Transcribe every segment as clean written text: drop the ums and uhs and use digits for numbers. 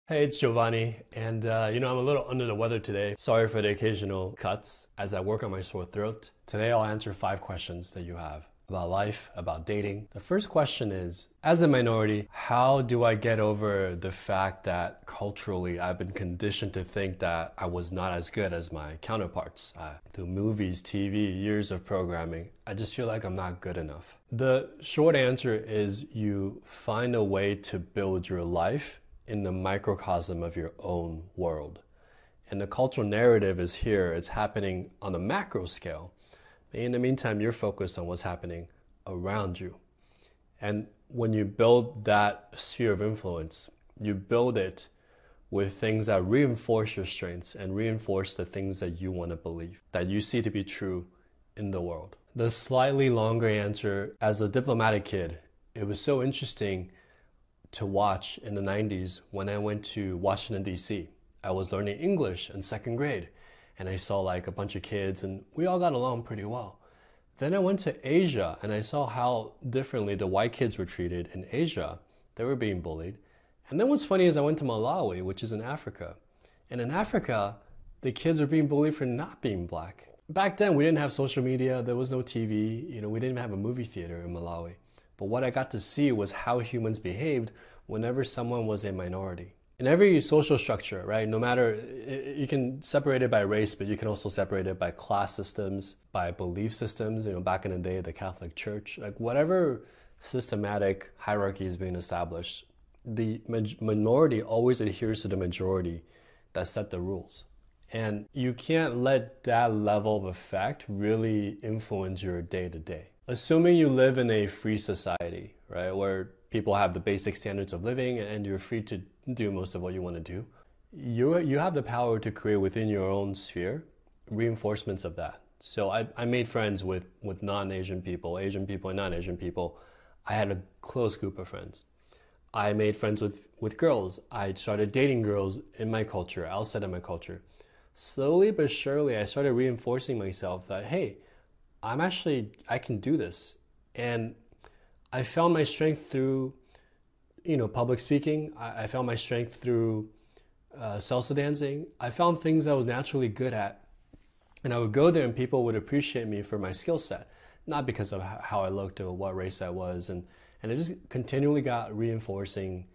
Hey, it's Giovanni, and I'm a little under the weather today. Sorry for the occasional cuts as I work on my sore throat. Today I'll answer 5 questions that you have about life, about dating. The first question is, as a minority, how do I get over the fact that culturally I've been conditioned to think that I was not as good as my counterparts? Through movies, TV, years of programming, I just feel like I'm not good enough. The short answer is you find a way to build your life in the microcosm of your own world. And the cultural narrative is here, it's happening on a macro scale. In the meantime, you're focused on what's happening around you. And when you build that sphere of influence, you build it with things that reinforce your strengths and reinforce the things that you want to believe, that you see to be true in the world. The slightly longer answer, as a diplomatic kid, it was so interesting to watch in the 90s when I went to Washington, D.C. I was learning English in 2nd grade, and I saw like a bunch of kids, and we all got along pretty well. Then I went to Asia, and I saw how differently the white kids were treated in Asia. They were being bullied. And then what's funny is I went to Malawi, which is in Africa. And in Africa, the kids were being bullied for not being black. Back then, we didn't have social media. There was no TV. We didn't even have a movie theater in Malawi. But what I got to see was how humans behaved whenever someone was a minority. In every social structure, right, no matter, you can separate it by race, but you can also separate it by class systems, by belief systems. Back in the day, the Catholic Church, like whatever systematic hierarchy is being established, the minority always adheres to the majority that set the rules. And you can't let that level of effect really influence your day-to-day. Assuming you live in a free society, right, where people have the basic standards of living and you're free to do most of what you want to do, you have the power to create within your own sphere reinforcements of that. So I made friends with non-Asian people, Asian people and non-Asian people. I had a close group of friends. I made friends with girls. I started dating girls in my culture, outside of my culture. Slowly but surely, I started reinforcing myself that, hey, I can do this. And I found my strength through, public speaking. I found my strength through salsa dancing. I found things I was naturally good at. And I would go there and people would appreciate me for my skill set, not because of how I looked or what race I was. And it just continually got reinforcing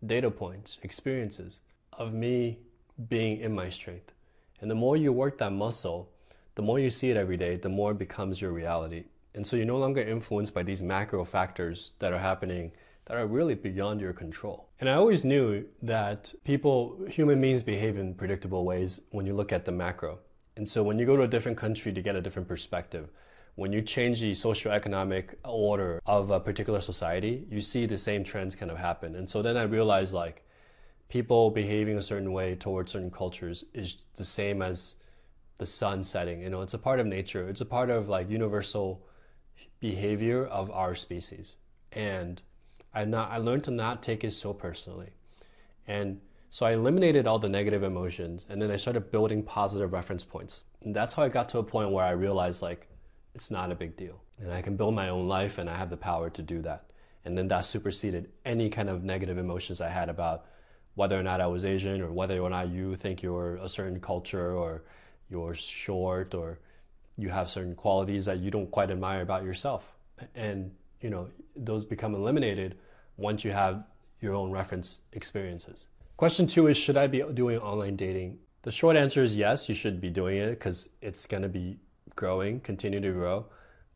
data points, experiences of me being in my strength. And the more you work that muscle, the more you see it every day, the more it becomes your reality. And so you're no longer influenced by these macro factors that are happening that are really beyond your control. And I always knew that human beings behave in predictable ways when you look at the macro. And so when you go to a different country to get a different perspective, when you change the socioeconomic order of a particular society, you see the same trends kind of happen. And so then I realized like people behaving a certain way towards certain cultures is the same as the sun setting. It's a part of nature. It's a part of like universal behavior of our species. And I learned to not take it so personally. And so I eliminated all the negative emotions, and then I started building positive reference points. And that's how I got to a point where I realized like it's not a big deal. And I can build my own life, and I have the power to do that. And then that superseded any kind of negative emotions I had about whether or not I was Asian, or whether or not you think you're a certain culture, or you're short, or you have certain qualities that you don't quite admire about yourself. And, those become eliminated once you have your own reference experiences. Question 2 is, should I be doing online dating? The short answer is yes, you should be doing it because it's going to be growing, continue to grow.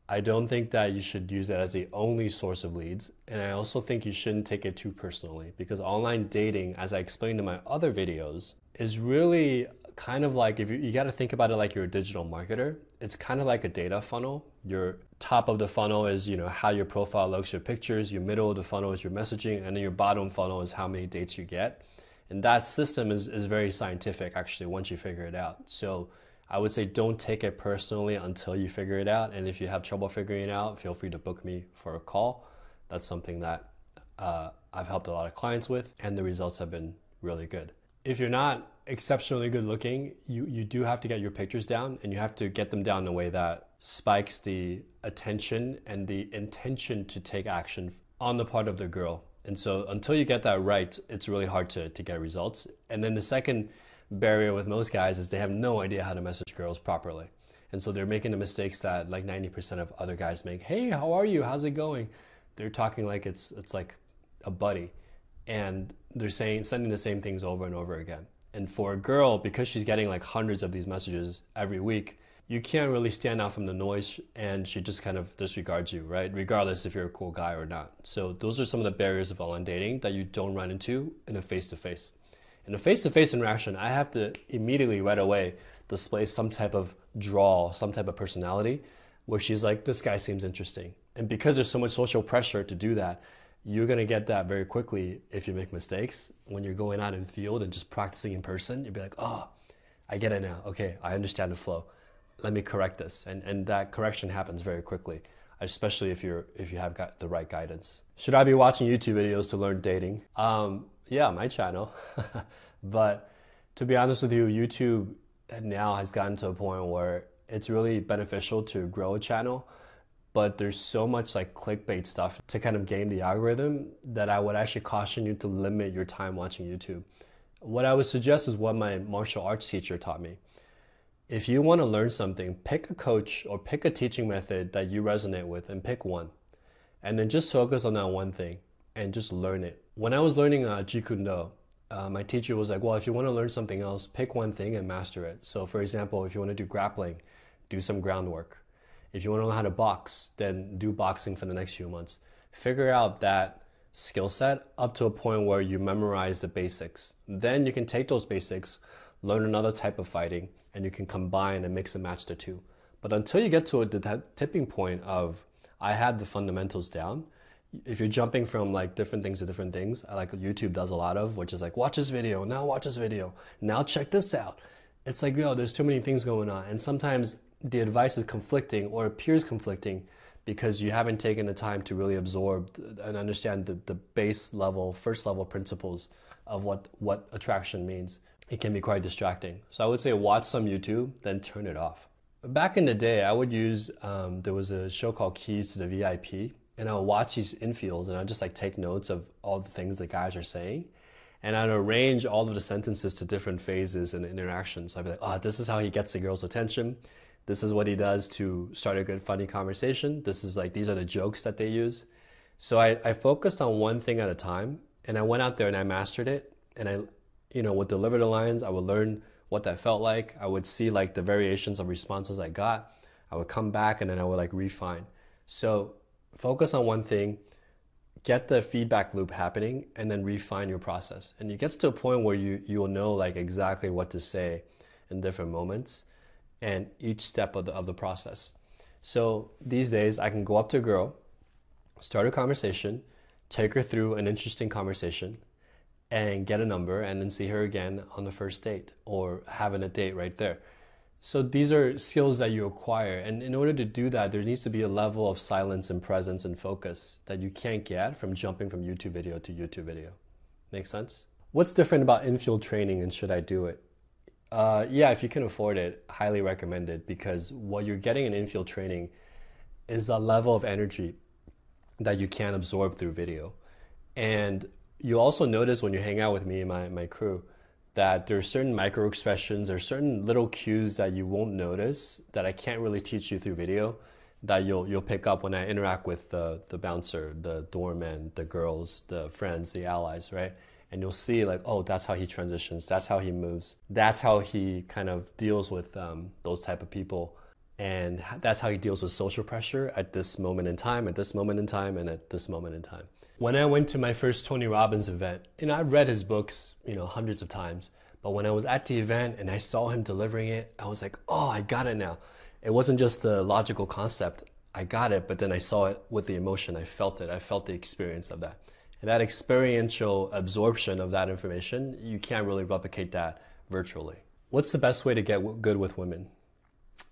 I don't think that you should use it as the only source of leads. And I also think you shouldn't take it too personally, because online dating, as I explained in my other videos, is really kind of like, if you got to think about it like you're a digital marketer. It's kind of like a data funnel. Your top of the funnel is, how your profile looks, your pictures. Your middle of the funnel is your messaging. And then your bottom funnel is how many dates you get. And that system is very scientific, actually, once you figure it out. So I would say don't take it personally until you figure it out. And if you have trouble figuring it out, feel free to book me for a call. That's something that I've helped a lot of clients with, and the results have been really good. If you're not exceptionally good looking, you do have to get your pictures down, and you have to get them down in a way that spikes the attention and the intention to take action on the part of the girl. And so until you get that right, it's really hard to get results. And then the second barrier with most guys is they have no idea how to message girls properly. And so they're making the mistakes that like 90% of other guys make. Hey, how are you? How's it going? They're talking like it's like a buddy. And they're sending the same things over and over again. And for a girl, because she's getting like hundreds of these messages every week, you can't really stand out from the noise, and she just kind of disregards you, right? Regardless if you're a cool guy or not. So those are some of the barriers of online dating that you don't run into in a face-to-face. In a face-to-face interaction, I have to immediately right away display some type of draw, some type of personality where she's like, this guy seems interesting. And because there's so much social pressure to do that, you're going to get that very quickly if you make mistakes. When you're going out in the field and just practicing in person, you'll be like, oh, I get it now. Okay, I understand the flow. Let me correct this. And that correction happens very quickly, especially if you have got the right guidance. Should I be watching YouTube videos to learn dating? Yeah, my channel. But to be honest with you, YouTube now has gotten to a point where it's really beneficial to grow a channel, but there's so much like clickbait stuff to kind of game the algorithm that I would actually caution you to limit your time watching YouTube. What I would suggest is what my martial arts teacher taught me. If you want to learn something, pick a coach or pick a teaching method that you resonate with and pick one. And then just focus on that one thing and just learn it. When I was learning Jeet Kune Do, my teacher was like, well, if you want to learn something else, pick one thing and master it. So for example, if you want to do grappling, do some groundwork. If you want to learn how to box, then do boxing for the next few months. Figure out that skill set up to a point where you memorize the basics. Then you can take those basics, learn another type of fighting, and you can combine and mix and match the two. But until you get to that tipping point of, I have the fundamentals down, if you're jumping from like different things to different things, like YouTube does a lot of, which is like, watch this video, now watch this video, now check this out. It's like, yo, there's too many things going on. And sometimes the advice is conflicting or appears conflicting because you haven't taken the time to really absorb and understand the base level, first level principles of what attraction means. It can be quite distracting. So I would say watch some YouTube, then turn it off. Back in the day, I would use, there was a show called Keys to the VIP, and I would watch these infields and I'd just like take notes of all the things the guys are saying. And I'd arrange all of the sentences to different phases and interactions. So I'd be like, oh, this is how he gets the girl's attention. This is what he does to start a good, funny conversation. This is like, these are the jokes that they use. So I focused on one thing at a time, and I went out there and I mastered it. And I would deliver the lines. I would learn what that felt like. I would see like the variations of responses I got. I would come back and then I would like refine. So focus on one thing, get the feedback loop happening, and then refine your process. And it gets to a point where you will know like exactly what to say in different moments and each step of the process. So these days I can go up to a girl, start a conversation, take her through an interesting conversation, and get a number, and then see her again on the first date or having a date right there. So these are skills that you acquire, and in order to do that, there needs to be a level of silence and presence and focus that you can't get from jumping from YouTube video to YouTube video. Make sense? What's different about infield training, and should I do it? Yeah, if you can afford it, highly recommend it, because what you're getting in infield training is a level of energy that you can't absorb through video. And you also notice when you hang out with me and my crew that there are certain micro expressions or certain little cues that you won't notice that I can't really teach you through video that you'll pick up when I interact with the bouncer, the doorman, the girls, the friends, the allies, right? And you'll see like, oh, that's how he transitions, that's how he moves, that's how he kind of deals with those type of people, and that's how he deals with social pressure at this moment in time, at this moment in time, and at this moment in time. When I went to my first Tony Robbins event, I've read his books, hundreds of times, but when I was at the event and I saw him delivering it, I was like, oh, I got it now. It wasn't just a logical concept. I got it, but then I saw it with the emotion. I felt it. I felt the experience of that. And that experiential absorption of that information, you can't really replicate that virtually. What's the best way to get good with women?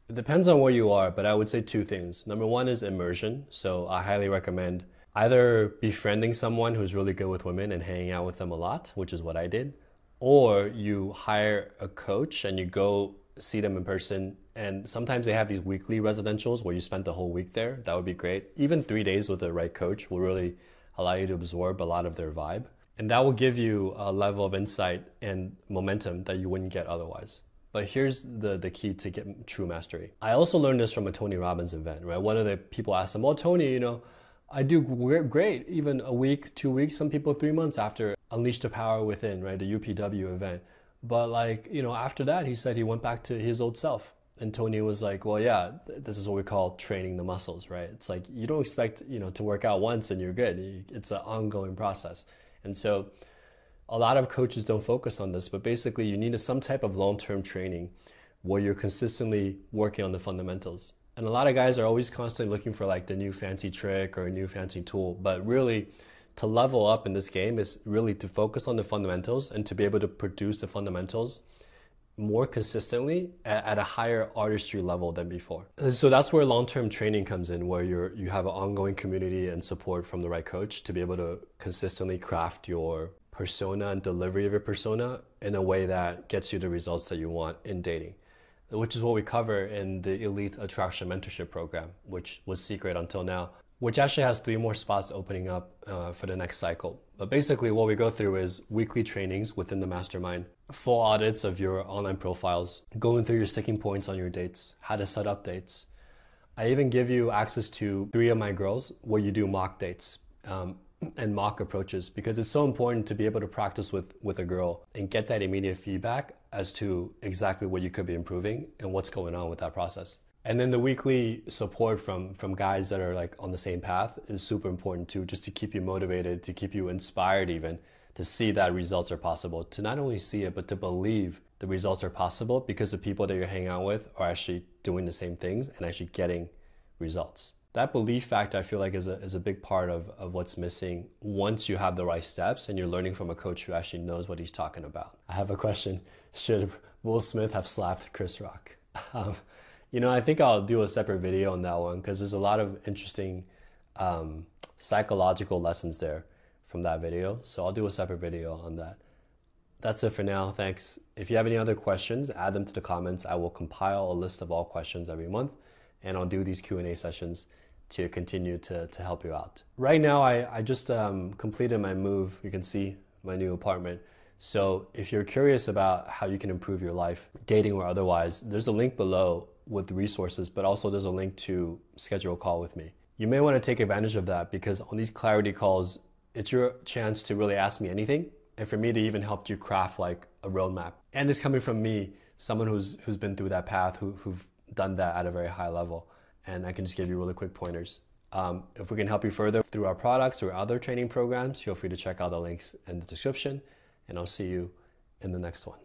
It depends on where you are, but I would say two things. Number one is immersion. So I highly recommend either befriending someone who's really good with women and hanging out with them a lot, which is what I did, or you hire a coach and you go see them in person. And sometimes they have these weekly residentials where you spend the whole week there. That would be great. Even 3 days with the right coach will really allow you to absorb a lot of their vibe. And that will give you a level of insight and momentum that you wouldn't get otherwise. But here's the key to get true mastery. I also learned this from a Tony Robbins event, right? One of the people asked him, well, Tony, you know, I do great, even a week, 2 weeks, some people 3 months after Unleash the Power Within, right? The UPW event. But like, you know, after that, he said he went back to his old self. And Tony was like, well, yeah, this is what we call training the muscles, right? It's like, you don't expect, you know, to work out once and you're good. It's an ongoing process. And so a lot of coaches don't focus on this, but basically you need some type of long-term training where you're consistently working on the fundamentals. And a lot of guys are always constantly looking for like the new fancy trick or a new fancy tool, but really to level up in this game is really to focus on the fundamentals and to be able to produce the fundamentals more consistently at a higher artistry level than before. And so that's where long-term training comes in, where you have an ongoing community and support from the right coach to be able to consistently craft your persona and delivery of your persona in a way that gets you the results that you want in dating, which is what we cover in the Elite Attraction Mentorship Program, which was secret until now, which actually has 3 more spots opening up for the next cycle. But basically what we go through is weekly trainings within the mastermind, full audits of your online profiles, going through your sticking points on your dates, how to set up dates. I even give you access to 3 of my girls where you do mock dates and mock approaches, because it's so important to be able to practice with a girl and get that immediate feedback as to exactly what you could be improving and what's going on with that process. And then the weekly support from guys that are like on the same path is super important too, just to keep you motivated, to keep you inspired even, to see that results are possible, to not only see it, but to believe the results are possible because the people that you're hanging out with are actually doing the same things and actually getting results. That belief factor, I feel like is a big part of what's missing once you have the right steps and you're learning from a coach who actually knows what he's talking about. I have a question. Should Will Smith have slapped Chris Rock? You know, I think I'll do a separate video on that one because there's a lot of interesting psychological lessons there from that video. So I'll do a separate video on that. That's it for now. Thanks. If you have any other questions, add them to the comments. I will compile a list of all questions every month, and I'll do these Q&A sessions to continue to help you out. Right now, I just completed my move. You can see my new apartment. So if you're curious about how you can improve your life, dating or otherwise, there's a link below with resources, but also there's a link to schedule a call with me. You may want to take advantage of that because on these clarity calls, it's your chance to really ask me anything and for me to even help you craft like a roadmap. And it's coming from me, someone who's been through that path, who've done that at a very high level. And I can just give you really quick pointers. If we can help you further through our products, through other training programs, feel free to check out the links in the description, and I'll see you in the next one.